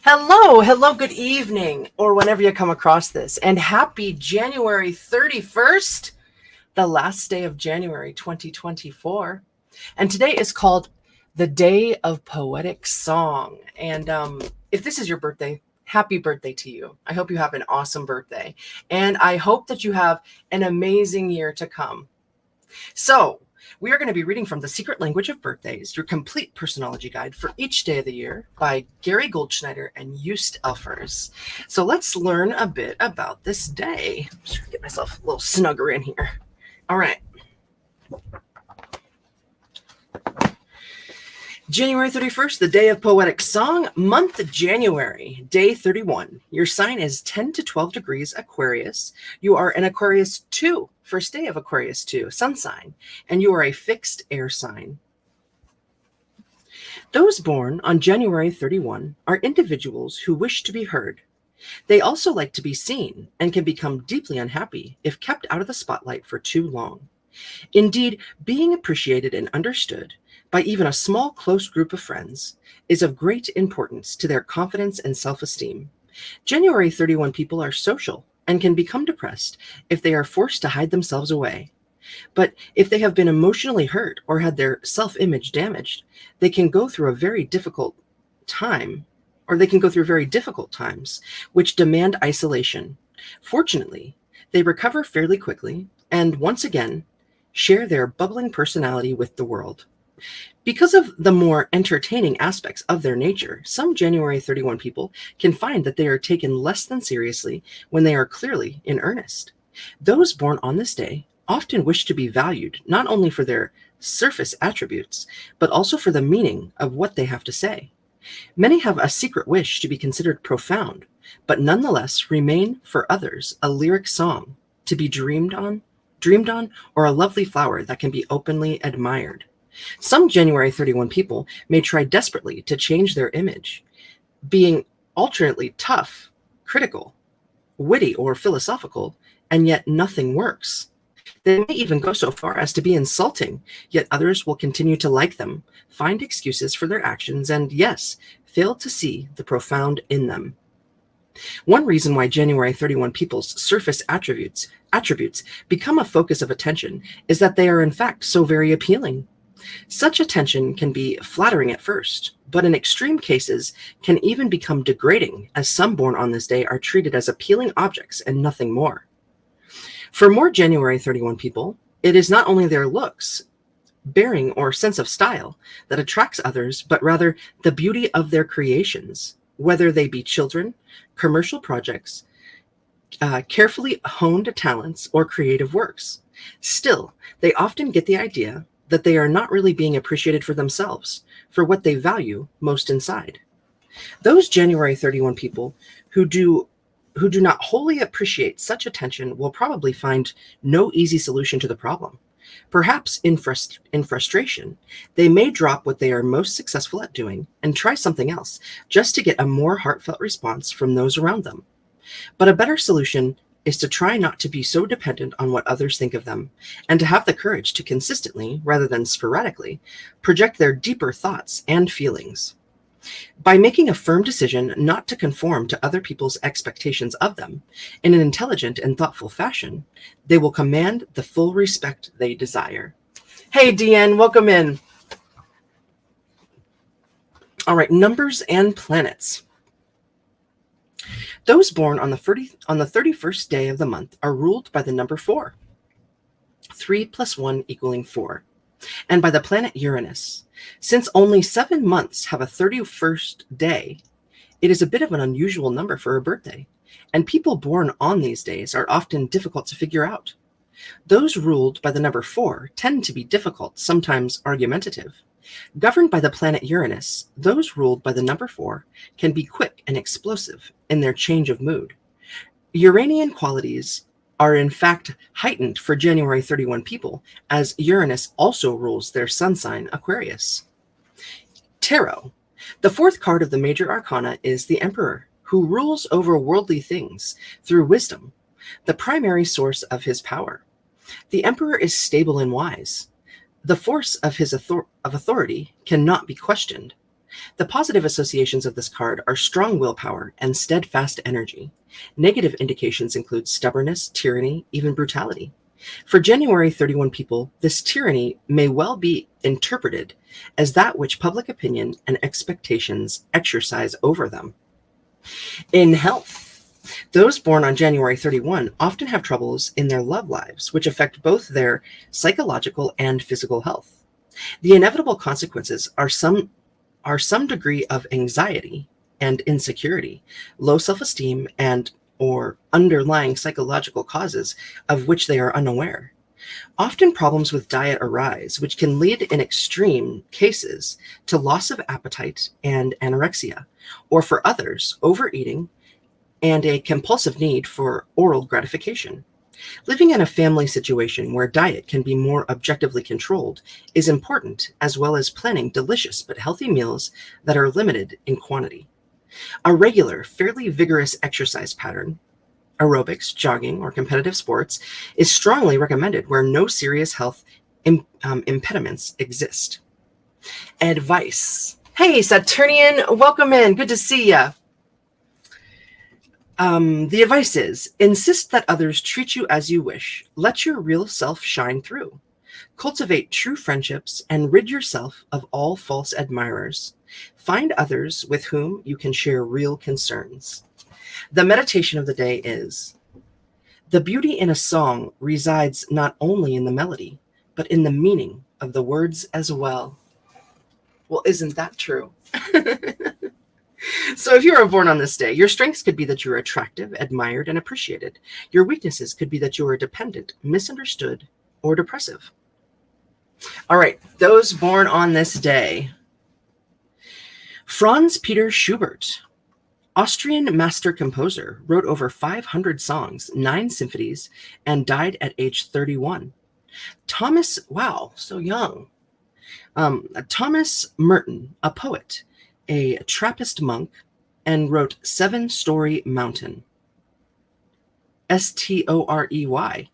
Hello, good evening, or whenever you come across this, and happy January 31st, the last day of January 2024. And today is called the Day of Poetic Song. And if this is your birthday, happy birthday to you. I hope you have an awesome birthday, and I hope that you have an amazing year to come. So, we are going to be reading from The Secret Language of Birthdays, your complete personology guide for each day of the year by Gary Goldschneider and Joost Elfers. So let's learn a bit about this day. I'm just trying to get myself a little snugger in here. All right. January 31st, the day of poetic song, month January, day 31. Your sign is 10 to 12 degrees Aquarius. You are an Aquarius 2, first day of Aquarius 2, sun sign, and you are a fixed air sign. Those born on January 31 are individuals who wish to be heard. They also like to be seen and can become deeply unhappy if kept out of the spotlight for too long. Indeed, being appreciated and understood by even a small, close group of friends is of great importance to their confidence and self-esteem. January 31 people are social and can become depressed if they are forced to hide themselves away. But if they have been emotionally hurt or had their self-image damaged, they can go through a very difficult time, or they can go through very difficult times, which demand isolation. Fortunately, they recover fairly quickly and once again share their bubbling personality with the world. Because of the more entertaining aspects of their nature, some January 31 people can find that they are taken less than seriously when they are clearly in earnest. Those born on this day often wish to be valued not only for their surface attributes, but also for the meaning of what they have to say. Many have a secret wish to be considered profound, but nonetheless remain for others a lyric song to be dreamed on, or a lovely flower that can be openly admired. Some January 31 people may try desperately to change their image, being alternately tough, critical, witty, or philosophical, and yet nothing works. They may even go so far as to be insulting, yet others will continue to like them, find excuses for their actions, and yes, fail to see the profound in them. One reason why January 31 people's surface attributes become a focus of attention is that they are in fact so very appealing. Such attention can be flattering at first, but in extreme cases can even become degrading, as some born on this day are treated as appealing objects and nothing more. For more January 31 people, it is not only their looks, bearing, or sense of style that attracts others, but rather the beauty of their creations, whether they be children, commercial projects, carefully honed talents, or creative works. Still, they often get the idea that they are not really being appreciated for themselves, for what they value most inside. Those January 31 people who do not wholly appreciate such attention will probably find no easy solution to the problem. Perhaps in frustration, they may drop what they are most successful at doing and try something else just to get a more heartfelt response from those around them. But a better solution is to try not to be so dependent on what others think of them, and to have the courage to consistently, rather than sporadically, project their deeper thoughts and feelings. By making a firm decision not to conform to other people's expectations of them in an intelligent and thoughtful fashion, they will command the full respect they desire. Hey, Deanne, welcome in. All right, numbers and planets. Those born on the 31st day of the month are ruled by the number 4, 3 plus 1 equaling 4, and by the planet Uranus. Since only 7 months have a 31st day, it is a bit of an unusual number for a birthday, and people born on these days are often difficult to figure out. Those ruled by the number 4 tend to be difficult, sometimes argumentative. Governed by the planet Uranus, those ruled by the number 4 can be quick and explosive in their change of mood. Uranian qualities are in fact heightened for January 31 people, as Uranus also rules their sun sign Aquarius. Tarot. The 4th card of the major arcana is the Emperor, who rules over worldly things through wisdom, the primary source of his power. The Emperor is stable and wise. The force of his authority cannot be questioned. The positive associations of this card are strong willpower and steadfast energy. Negative indications include stubbornness, tyranny, even brutality. For January 31 people, this tyranny may well be interpreted as that which public opinion and expectations exercise over them. In health, those born on January 31 often have troubles in their love lives, which affect both their psychological and physical health. The inevitable consequences are some degree of anxiety and insecurity, low self-esteem, and or underlying psychological causes of which they are unaware. Often problems with diet arise, which can lead in extreme cases to loss of appetite and anorexia, or for others, overeating and a compulsive need for oral gratification. Living in a family situation where diet can be more objectively controlled is important, as well as planning delicious but healthy meals that are limited in quantity. A regular, fairly vigorous exercise pattern, aerobics, jogging, or competitive sports, is strongly recommended where no serious health impediments exist. Advice. Hey, Saturnian, welcome in. Good to see ya. The advice is, insist that others treat you as you wish. Let your real self shine through. Cultivate true friendships and rid yourself of all false admirers. Find others with whom you can share real concerns. The meditation of the day is, the beauty in a song resides not only in the melody, but in the meaning of the words as well. Well, isn't that true? So if you are born on this day, your strengths could be that you are attractive, admired, and appreciated. Your weaknesses could be that you are dependent, misunderstood, or depressive. All right, those born on this day. Franz Peter Schubert, Austrian master composer, wrote over 500 songs, 9 symphonies, and died at age 31. Thomas, wow, so young. Thomas Merton, a poet, a Trappist monk, and wrote Seven-Story Mountain. Storey.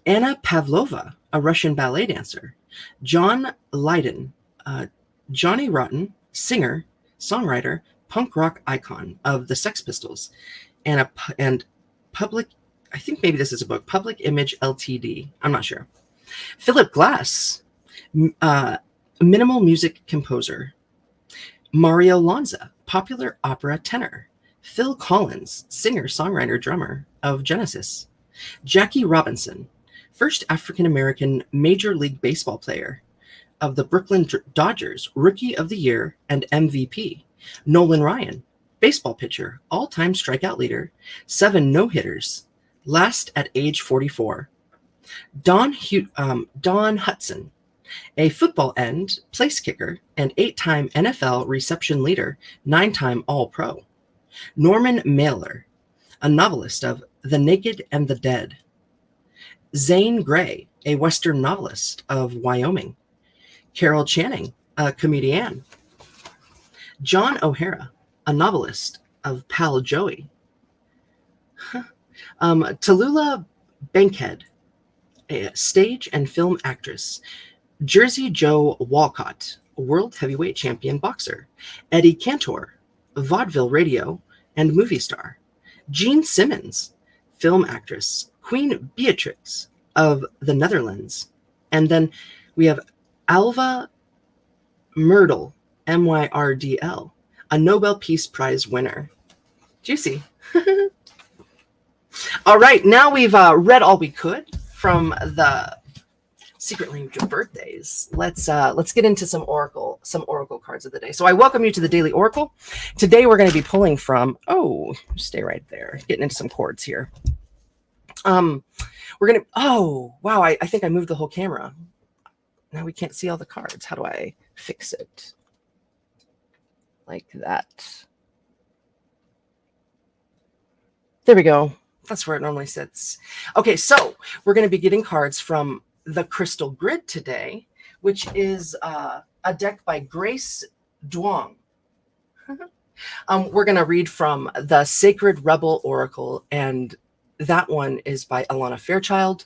Anna Pavlova, a Russian ballet dancer. John Lydon, Johnny Rotten, singer, songwriter, punk rock icon of the Sex Pistols, and Public, I think maybe this is a book, Public Image Ltd. I'm not sure. Philip Glass, minimal music composer. Mario Lanza, popular opera tenor. Phil Collins, singer, songwriter, drummer of Genesis. Jackie Robinson, first African-American Major League Baseball player of the Brooklyn Dodgers, Rookie of the Year and MVP. Nolan Ryan, baseball pitcher, all-time strikeout leader, 7 no-hitters, last at age 44. Don Hutson, a football end, place kicker, and 8-time NFL reception leader, 9-time All-Pro. Norman Mailer, a novelist of The Naked and the Dead. Zane Grey, a Western novelist of Wyoming. Carol Channing, a comedian. John O'Hara, a novelist of Pal Joey. Tallulah Bankhead, a stage and film actress. Jersey Joe Walcott, world heavyweight champion boxer. Eddie Cantor, vaudeville radio and movie star. Jean Simmons, film actress. Queen Beatrix of the Netherlands. And then we have Alva Myrdal, Myrdl, a Nobel Peace Prize winner. Juicy. All right, now we've read all we could from the secret range of birthdays. Let's get into some oracle cards of the day. So I welcome you to the Daily Oracle. Today we're going to be pulling from, stay right there, getting into some chords here. We're going to, I think I moved the whole camera. Now we can't see all the cards. How do I fix it? Like that. There we go. That's where it normally sits. Okay, so we're going to be getting cards from the Crystal Grid today, which is a deck by Grace Duong. We're going to read from the Sacred Rebel Oracle, and that one is by Alana Fairchild.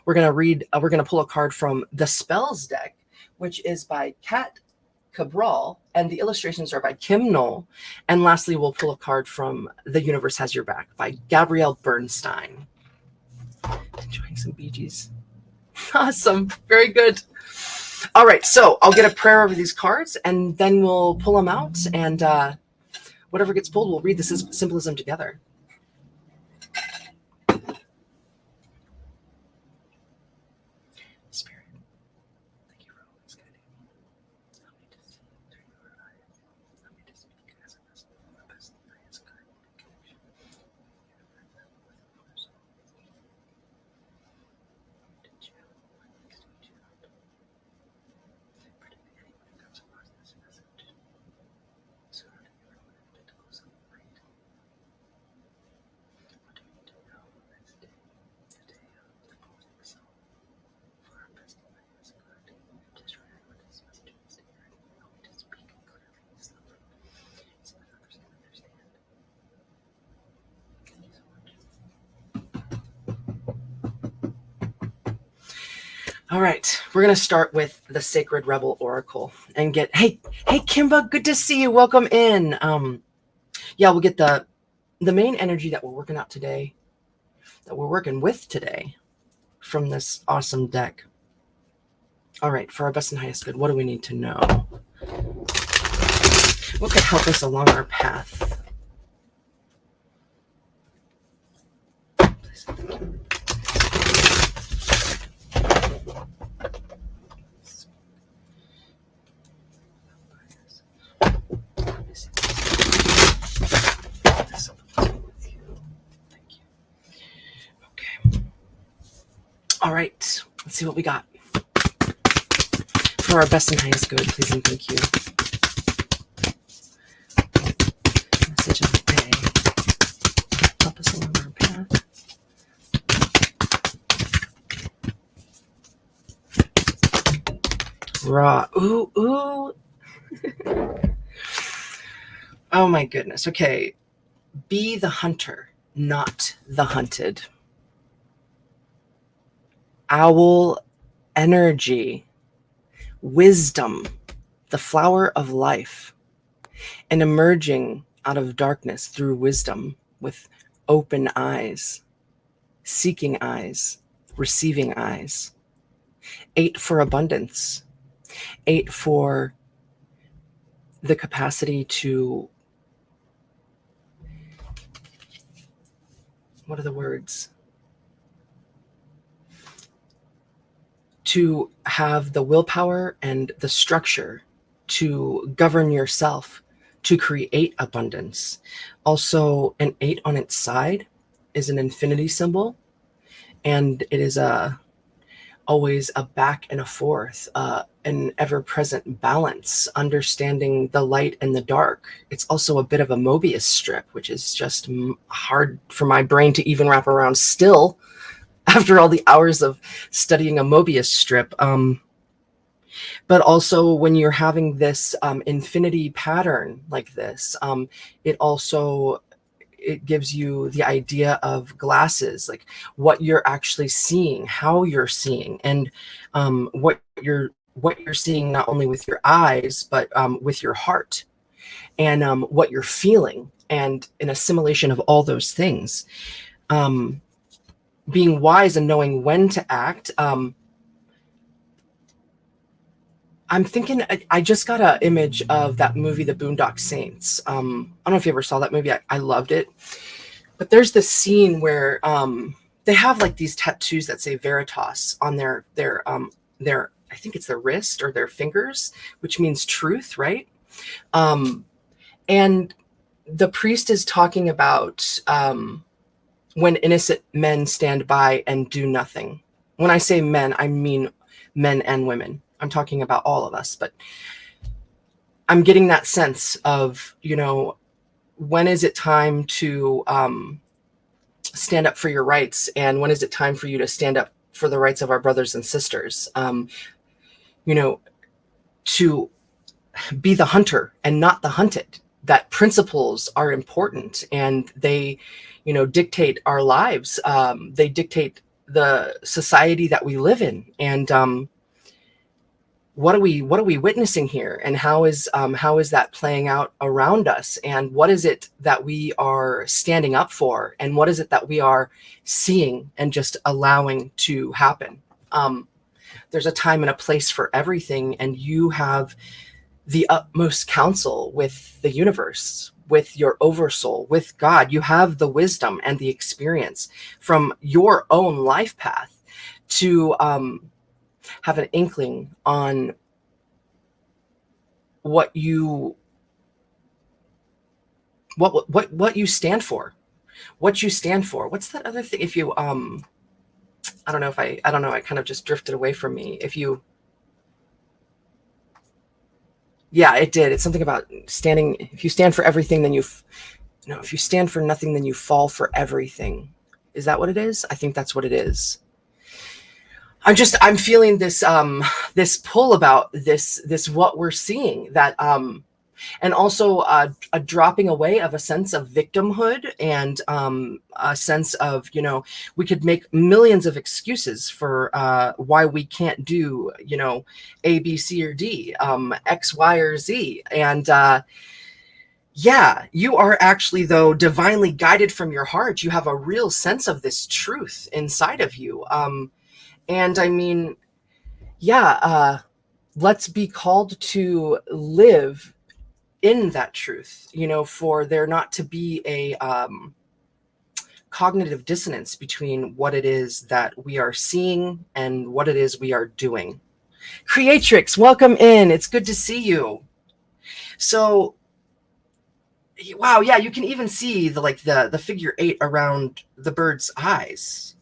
We're going to pull a card from the Spells deck, which is by Kat Cabral, and the illustrations are by Kim Knoll. And lastly, we'll pull a card from The Universe Has Your Back by Gabrielle Bernstein. Enjoying some Bee Gees. Awesome. Very good. All right, so I'll get a prayer over these cards, and then we'll pull them out, and whatever gets pulled, we'll read the symbolism together. Spirit, thank you for always guiding me. Help me to see through your eyes. Help me to speak as a vessel of the best and highest good connection. All right, we're going to start with the Sacred Rebel Oracle and get, hey, Kimba, good to see you. Welcome in. Yeah, we'll get the main energy that we're working out today, that we're working with today from this awesome deck. All right, for our best and highest good, what do we need to know? What could help us along our path? All right, let's see what we got. For our best and highest good, please and thank you. Message of the day. Help us along our path. Raw. Ooh, ooh. Oh my goodness. Okay. Be the hunter, not the hunted. Owl energy. Wisdom, the flower of life, and emerging out of darkness through wisdom with open eyes, seeking eyes, receiving eyes. 8 for abundance. 8 for the capacity to, what are the words? To have the willpower and the structure to govern yourself, to create abundance. Also, an 8 on its side is an infinity symbol, and it is always a back and a forth, an ever-present balance, understanding the light and the dark. It's also a bit of a Mobius strip, which is just hard for my brain to even wrap around still after all the hours of studying a Mobius strip. But also when you're having this infinity pattern like this, it gives you the idea of glasses, like what you're actually seeing, how you're seeing, and what you're seeing not only with your eyes, but with your heart, and what you're feeling, and an assimilation of all those things. Being wise and knowing when to act. I'm thinking, I just got an image of that movie, The Boondock Saints. I don't know if you ever saw that movie. I loved it. But there's this scene where they have like these tattoos that say Veritas on their I think it's their wrist or their fingers, which means truth, right? And the priest is talking about when innocent men stand by and do nothing. When I say men, I mean men and women. I'm talking about all of us, but I'm getting that sense of, when is it time to stand up for your rights, and when is it time for you to stand up for the rights of our brothers and sisters? To be the hunter and not the hunted. That principles are important, and they, dictate our lives. They dictate the society that we live in, and what are we witnessing here, and how is that playing out around us, and what is it that we are standing up for, and what is it that we are seeing and just allowing to happen. There's a time and a place for everything, and you have the utmost counsel with the universe, with your oversoul, with God. You have the wisdom and the experience from your own life path to have an inkling on what you what you stand for. What you stand for. What's that other thing? If you I don't know if I don't know, I kind of just drifted away from me. If you Yeah, it did. It's something about standing. If you stand for everything, then no, if you stand for nothing, then you fall for everything. Is that what it is? I think that's what it is. I'm feeling this pull about this what we're seeing, that and also a dropping away of a sense of victimhood, and a sense of, we could make millions of excuses for why we can't do, A, B, C, or D, X, Y, or Z. And yeah, you are actually, though, divinely guided from your heart. You have a real sense of this truth inside of you. And I mean, yeah, let's be called to live in that truth, for there not to be a cognitive dissonance between what it is that we are seeing and what it is we are doing. Creatrix, welcome in. It's good to see you. So, wow, yeah, you can even see the figure 8 around the bird's eyes.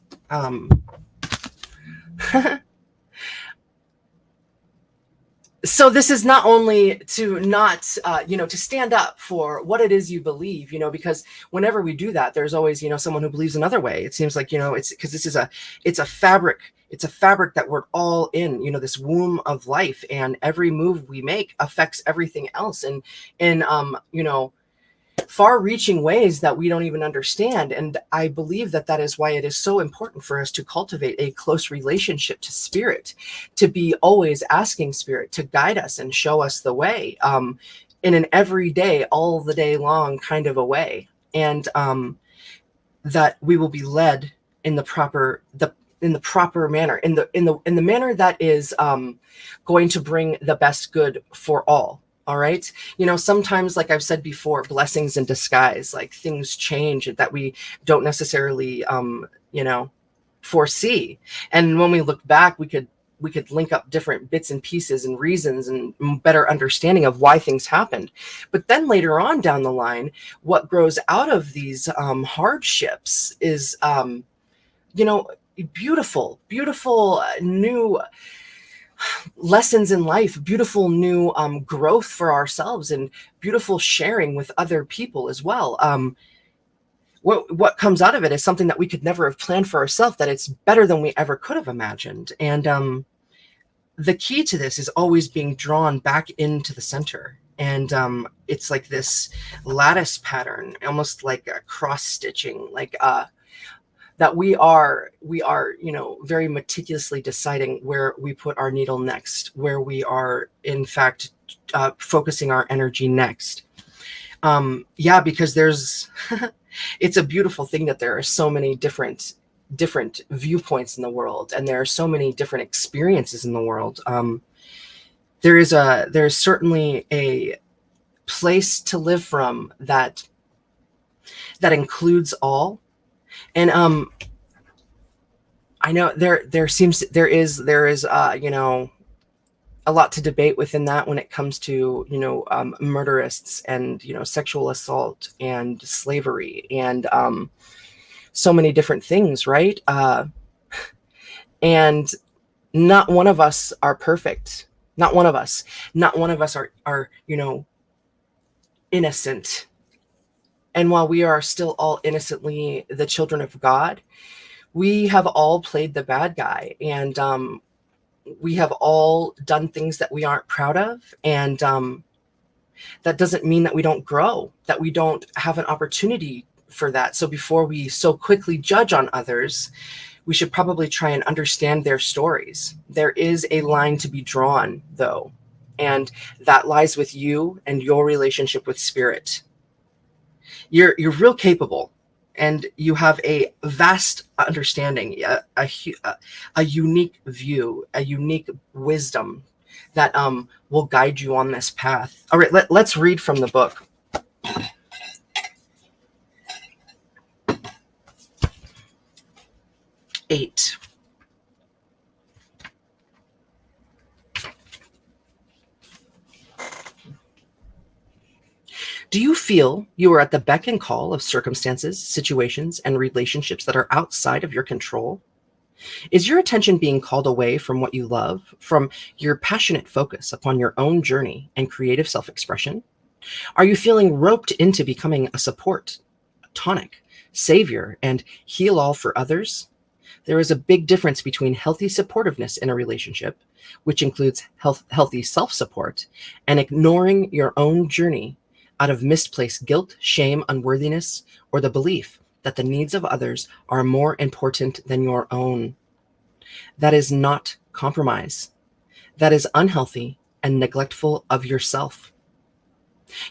So this is not only to not, to stand up for what it is you believe, because whenever we do that, there's always, someone who believes another way. It seems like, it's because it's a fabric. It's a fabric that we're all in, this womb of life, and every move we make affects everything else. And in, far-reaching ways that we don't even understand. And I believe that is why it is so important for us to cultivate a close relationship to spirit, to be always asking spirit to guide us and show us the way, in an everyday, all the day long kind of a way. And that we will be led in the proper manner, in the manner that is going to bring the best good for all. All right. Sometimes, like I've said before, blessings in disguise, like things change that we don't necessarily, foresee. And when we look back, we could link up different bits and pieces and reasons and better understanding of why things happened. But then later on down the line, what grows out of these hardships is, beautiful, new lessons in life, beautiful new growth for ourselves, and beautiful sharing with other people as well. What comes out of it is something that we could never have planned for ourselves, that it's better than we ever could have imagined. And the key to this is always being drawn back into the center. And it's like this lattice pattern, almost like a cross stitching, like that we are, very meticulously deciding where we put our needle next, where we are, in fact, focusing our energy next. Because there's, it's a beautiful thing that there are so many different viewpoints in the world, and there are so many different experiences in the world. There's certainly a place to live from that includes all. And I know there is a lot to debate within that when it comes to murderists and sexual assault and slavery and so many different things, right? And not one of us are perfect. Not one of us are innocent. And while we are still all innocently the children of God, we have all played the bad guy, and we have all done things that we aren't proud of. And that doesn't mean that we don't grow, that we don't have an opportunity for that. So before we so quickly judge on others, We should probably try and understand their stories. There is a line to be drawn, though, and that lies with you and your relationship with spirit. You're real capable, and you have a vast understanding, a unique view, a unique wisdom that will guide you on this path. All right, let's read from the book. 8. Do you feel you are at the beck and call of circumstances, situations, and relationships that are outside of your control? Is your attention being called away from what you love, from your passionate focus upon your own journey and creative self-expression? Are you feeling roped into becoming a support, a tonic, savior, and heal all for others? There is a big difference between healthy supportiveness in a relationship, which includes healthy self-support, and ignoring your own journey out of misplaced guilt, shame, unworthiness, or the belief that the needs of others are more important than your own. That is not compromise. That is unhealthy and neglectful of yourself.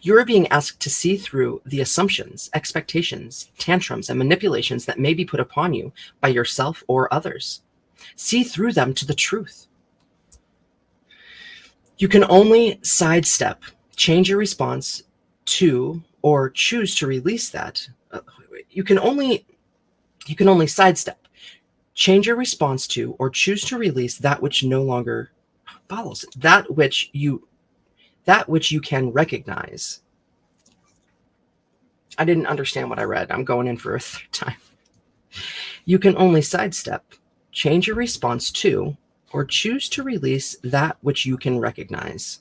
You are being asked to see through the assumptions, expectations, tantrums, and manipulations that may be put upon you by yourself or others. See through them to the truth. You can only sidestep, change your response to, or choose to release that. You can only sidestep, change your response to, or choose to release that which no longer follows it, that which you can recognize. I didn't understand what I read. I'm going in for a third time. You can only sidestep, change your response to, or choose to release that which you can recognize.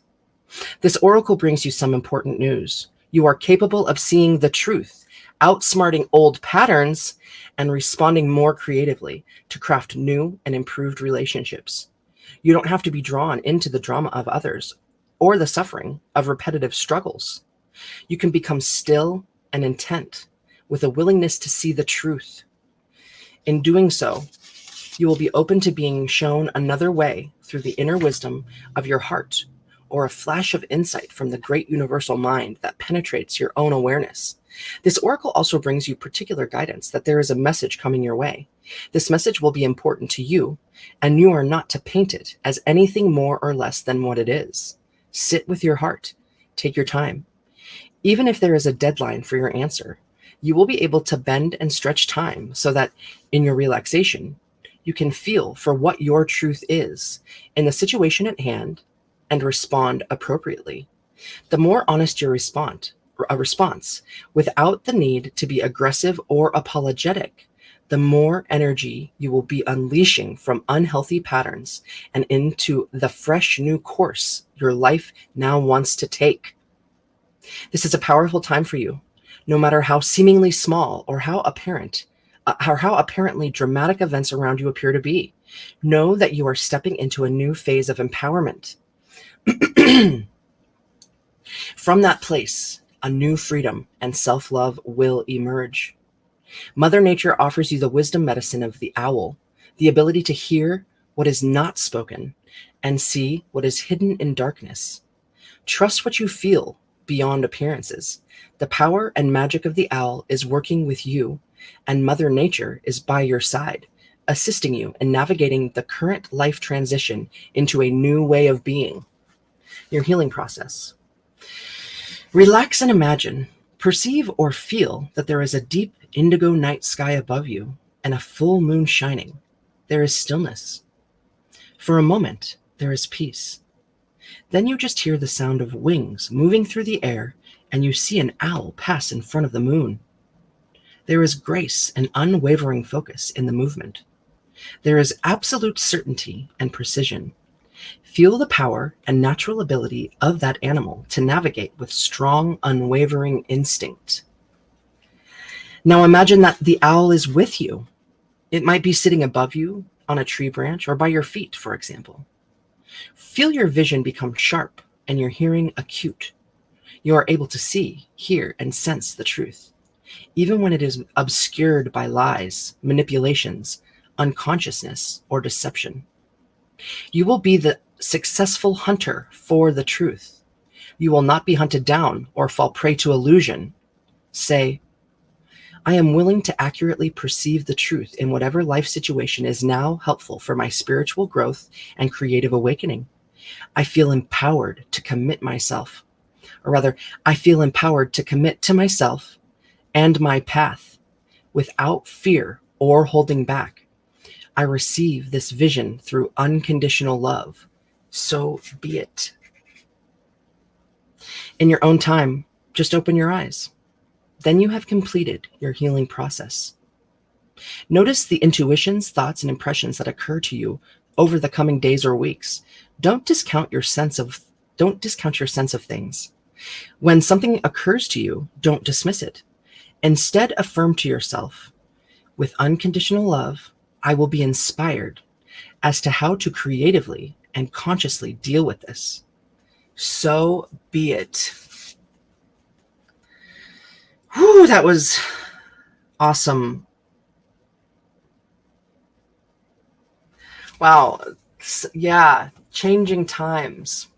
This oracle brings you some important news. You are capable of seeing the truth, outsmarting old patterns, and responding more creatively to craft new and improved relationships. You don't have to be drawn into the drama of others or the suffering of repetitive struggles. You can become still and intent with a willingness to see the truth. In doing so, you will be open to being shown another way through the inner wisdom of your heart, or a flash of insight from the great universal mind that penetrates your own awareness. This oracle also brings you particular guidance that there is a message coming your way. This message will be important to you, and you are not to paint it as anything more or less than what it is. Sit with your heart. Take your time. Even if there is a deadline for your answer, you will be able to bend and stretch time so that in your relaxation, you can feel for what your truth is in the situation at hand and respond appropriately. The more honest your response, without the need to be aggressive or apologetic, the more energy you will be unleashing from unhealthy patterns and into the fresh new course your life now wants to take. This is a powerful time for you, no matter how seemingly small or how apparently dramatic events around you appear to be. Know that you are stepping into a new phase of empowerment. From that place, a new freedom and self-love will emerge. Mother Nature offers you the wisdom medicine of the owl, the ability to hear what is not spoken and see what is hidden in darkness. Trust what you feel beyond appearances. The power and magic of the owl is working with you, and Mother Nature is by your side, assisting you in navigating the current life transition into a new way of being. Your healing process. Relax and imagine, perceive or feel that there is a deep indigo night sky above you and a full moon shining. There is stillness. For a moment, there is peace. Then you just hear the sound of wings moving through the air, and you see an owl pass in front of the moon. There is grace and unwavering focus in the movement. There is absolute certainty and precision. Feel the power and natural ability of that animal to navigate with strong, unwavering instinct. Now imagine that the owl is with you. It might be sitting above you on a tree branch or by your feet, for example. Feel your vision become sharp and your hearing acute. You are able to see, hear, and sense the truth, even when it is obscured by lies, manipulations, unconsciousness, or deception. You will be the successful hunter for the truth. You will not be hunted down or fall prey to illusion. Say, I am willing to accurately perceive the truth in whatever life situation is now helpful for my spiritual growth and creative awakening. I feel empowered to commit myself, or rather, I feel empowered to commit to myself and my path without fear or holding back. I receive this vision through unconditional love. So be it. In your own time, just open your eyes. Then you have completed your healing process. Notice the intuitions, thoughts, and impressions that occur to you over the coming days or weeks. Don't discount your sense of things. When something occurs to you, don't dismiss it. Instead, affirm to yourself, with unconditional love, I will be inspired as to how to creatively and consciously deal with this. So be it. Whew, that was awesome. Wow. Yeah, changing times.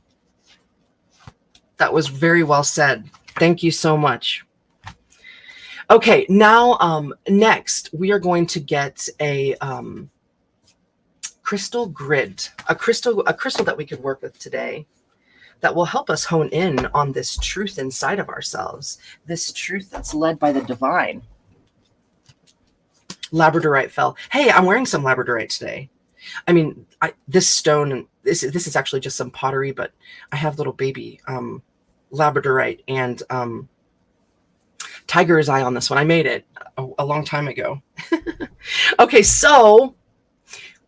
That was very well said. Thank you so much. Okay, now next we are going to get a crystal grid, a crystal that we could work with today that will help us hone in on this truth inside of ourselves, this truth that's led by the divine. Labradorite fell. Hey, I'm wearing some labradorite today. I mean, this stone, this is actually just some pottery, but I have little baby labradorite and tiger's eye on this one. I made it a long time ago. Okay, so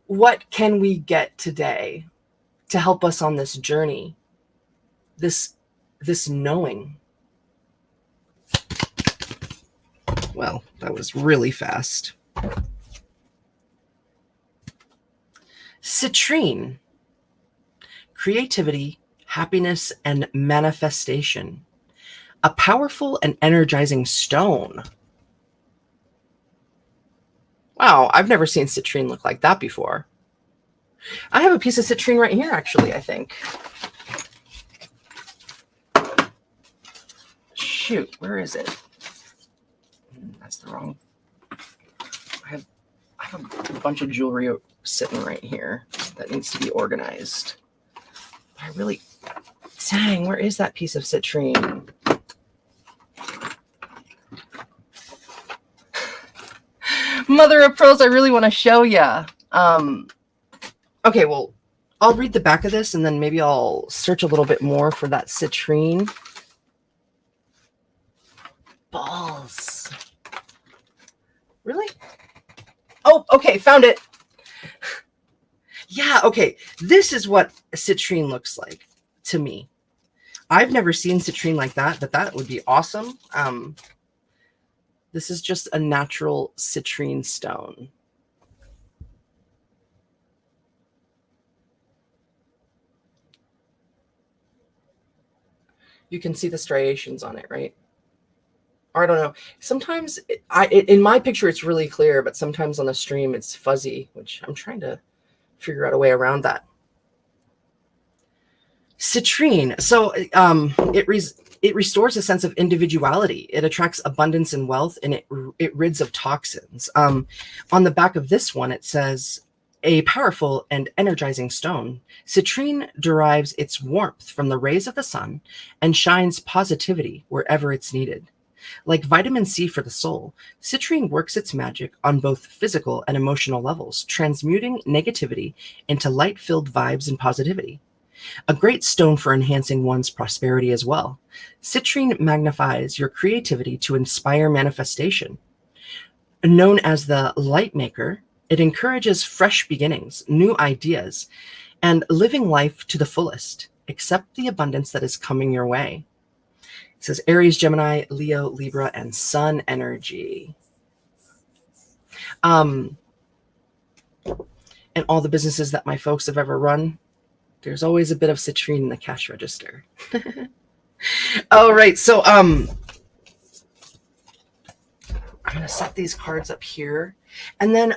what can we get today to help us on this journey? This knowing. Well, that was really fast. Citrine. Creativity, happiness, and manifestation. A powerful and energizing stone. Wow, I've never seen citrine look like that before. I have a piece of citrine right here, actually, I think. Shoot, where is it? That's the wrong. I have a bunch of jewelry sitting right here that needs to be organized. But I really, dang, where is that piece of citrine? Mother of pearls, I really want to show ya. Okay, well, I'll read the back of this and then maybe I'll search a little bit more for that citrine. Balls. Really? Oh, okay, found it. Yeah, okay. This is what citrine looks like to me. I've never seen citrine like that, but that would be awesome. This is just a natural citrine stone. You can see the striations on it, right? Or I don't know. Sometimes in my picture, it's really clear, but sometimes on the stream, it's fuzzy, which I'm trying to figure out a way around that. Citrine. So it restores a sense of individuality. It attracts abundance and wealth, and it rids of toxins. On the back of this one, it says, a powerful and energizing stone. Citrine derives its warmth from the rays of the sun and shines positivity wherever it's needed. Like vitamin C for the soul, citrine works its magic on both physical and emotional levels, transmuting negativity into light-filled vibes and positivity. A great stone for enhancing one's prosperity as well. Citrine magnifies your creativity to inspire manifestation. Known as the light maker, it encourages fresh beginnings, new ideas, and living life to the fullest. Accept the abundance that is coming your way. It says Aries, Gemini, Leo, Libra, and Sun energy. And all the businesses that my folks have ever run, there's always a bit of citrine in the cash register. All right, so I'm going to set these cards up here. And then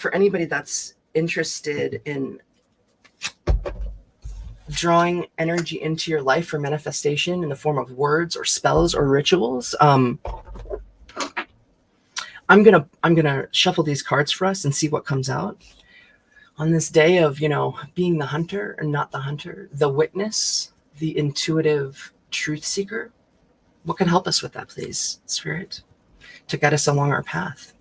for anybody that's interested in drawing energy into your life for manifestation in the form of words or spells or rituals, I'm gonna shuffle these cards for us and see what comes out on this day of, being the hunter and not the hunter, the witness, the intuitive truth seeker. What can help us with that, please, Spirit, to guide us along our path?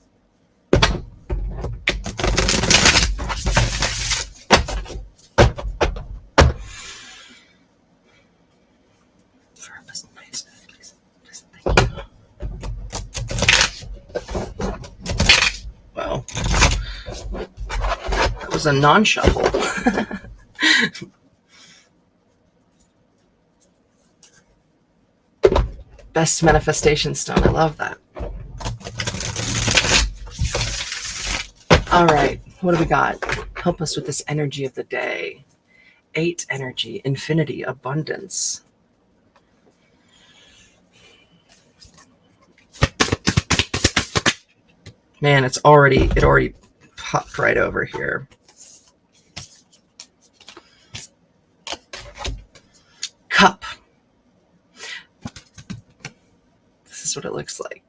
Wow. That was a non-shuffle. Best manifestation stone. I love that. All right. What do we got? Help us with this energy of the day. 8 energy, infinity, abundance. Man, it already popped right over here. Cup. This is what it looks like.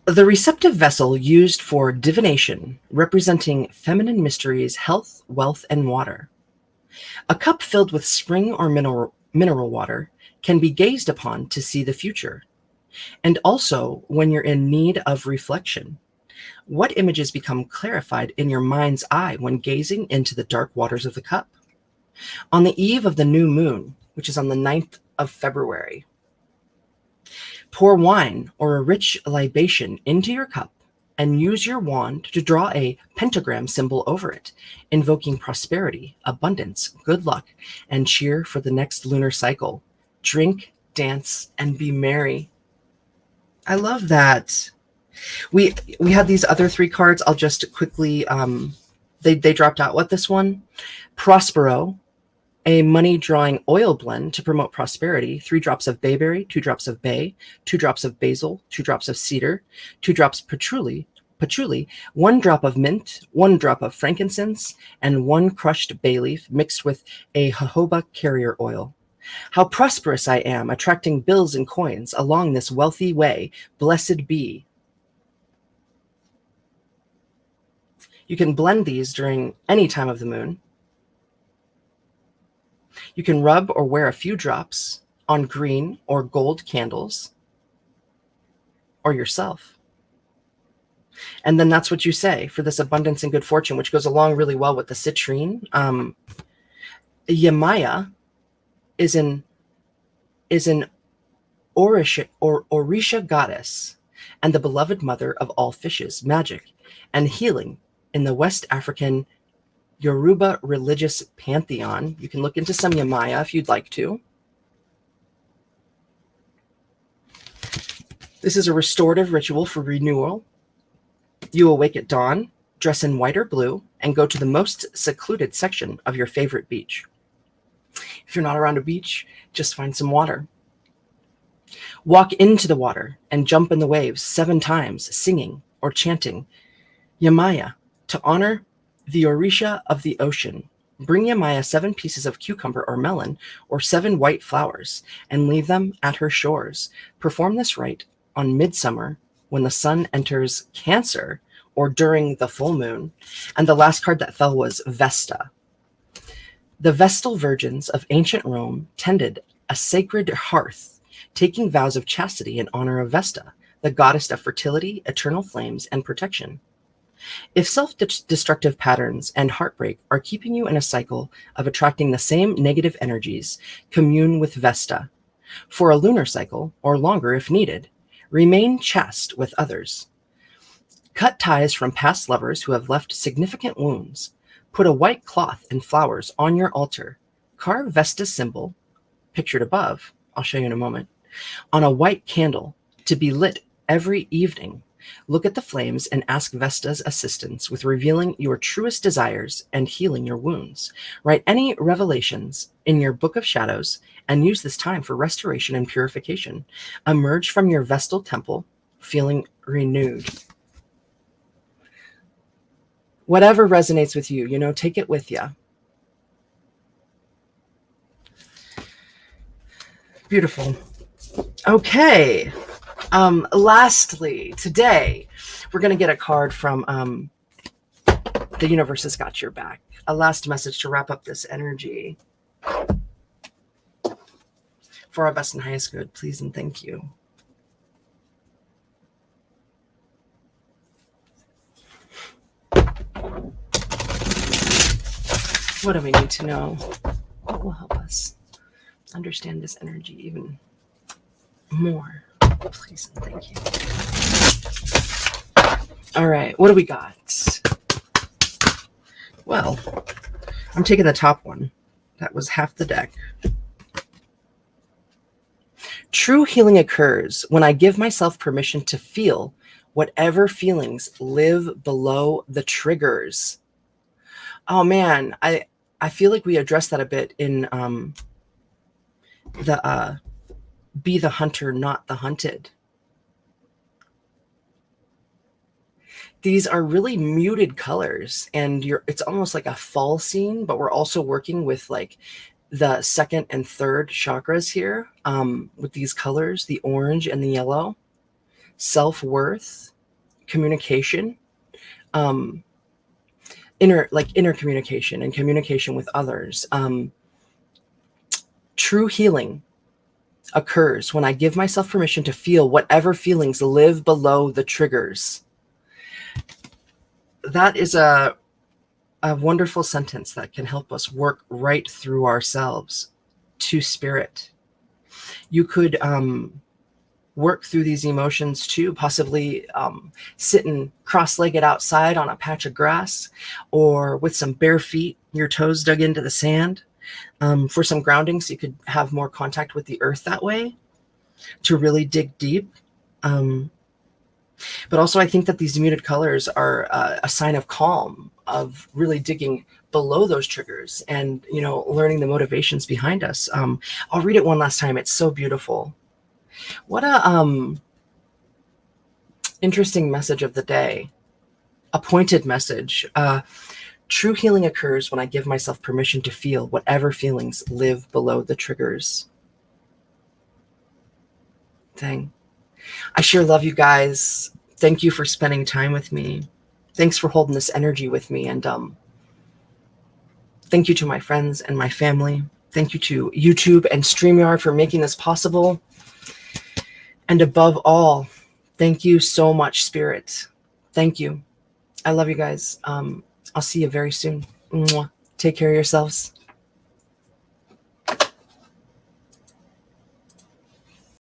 The receptive vessel used for divination, representing feminine mysteries, health, wealth, and water. A cup filled with spring or mineral water can be gazed upon to see the future. And also when you're in need of reflection. What images become clarified in your mind's eye when gazing into the dark waters of the cup? On the eve of the new moon, which is on the 9th of February, pour wine or a rich libation into your cup and use your wand to draw a pentagram symbol over it, invoking prosperity, abundance, good luck, and cheer for the next lunar cycle. Drink, dance, and be merry. I love that. We had these other 3 cards. I'll just quickly, they dropped out with this one. Prospero, a money drawing oil blend to promote prosperity. 3 drops of bayberry, 2 drops of bay, 2 drops of basil, 2 drops of cedar, 2 drops patchouli, 1 drop of mint, 1 drop of frankincense, and 1 crushed bay leaf mixed with a jojoba carrier oil. How prosperous I am, attracting bills and coins along this wealthy way. Blessed be. You can blend these during any time of the moon. You can rub or wear a few drops on green or gold candles or yourself. And then that's what you say for this abundance and good fortune, which goes along really well with the citrine. Yamaya is an Orisha goddess and the beloved mother of all fishes, magic, and healing in the West African Yoruba religious pantheon. You can look into some Yamaya if you'd like to. This is a restorative ritual for renewal. You awake at dawn, dress in white or blue, and go to the most secluded section of your favorite beach. If you're not around a beach, just find some water. Walk into the water and jump in the waves 7 times, singing or chanting Yamaya to honor the Orisha of the ocean. Bring Yamaya 7 pieces of cucumber or melon or 7 white flowers and leave them at her shores. Perform this rite on midsummer when the sun enters Cancer or during the full moon. And the last card that fell was Vesta. The Vestal virgins of ancient Rome tended a sacred hearth, taking vows of chastity in honor of Vesta, the goddess of fertility, eternal flames, and protection. If self-destructive patterns and heartbreak are keeping you in a cycle of attracting the same negative energies, commune with Vesta. For a lunar cycle, or longer if needed, remain chaste with others. Cut ties from past lovers who have left significant wounds. Put a white cloth and flowers on your altar. Carve Vesta's symbol, pictured above, I'll show you in a moment, on a white candle to be lit every evening. Look at the flames and ask Vesta's assistance with revealing your truest desires and healing your wounds. Write any revelations in your book of shadows and use this time for restoration and purification. Emerge from your Vestal temple feeling renewed. Whatever resonates with you, take it with you. Beautiful. Okay. Lastly, today we're going to get a card from The Universe Has Got Your Back. A last message to wrap up this energy. For our best and highest good, please and thank you. What do we need to know? What will help us understand this energy even more? Please and thank you. All right, what do we got? Well, I'm taking the top one. That was half the deck. True healing occurs when I give myself permission to feel whatever feelings live below the triggers. Oh man, I feel like we addressed that a bit in the Be the Hunter, Not the Hunted. These are really muted colors, and it's almost like a fall scene, but we're also working with like the second and third chakras here with these colors, the orange and the yellow. Self-worth, communication, inner communication and communication with others. True healing occurs when I give myself permission to feel whatever feelings live below the triggers. That is a wonderful sentence that can help us work right through ourselves to spirit. You could work through these emotions too, possibly sitting cross-legged outside on a patch of grass or with some bare feet, your toes dug into the sand for some grounding, so you could have more contact with the earth that way to really dig deep. But also I think that these muted colors are a sign of calm, of really digging below those triggers and, learning the motivations behind us. I'll read it one last time. It's so beautiful. What a interesting message of the day. A pointed message. True healing occurs when I give myself permission to feel whatever feelings live below the triggers. Dang. I sure love you guys. Thank you for spending time with me. Thanks for holding this energy with me. And thank you to my friends and my family. Thank you to YouTube and StreamYard for making this possible. And above all, thank you so much, Spirit. Thank you. I love you guys. I'll see you very soon. Mwah. Take care of yourselves.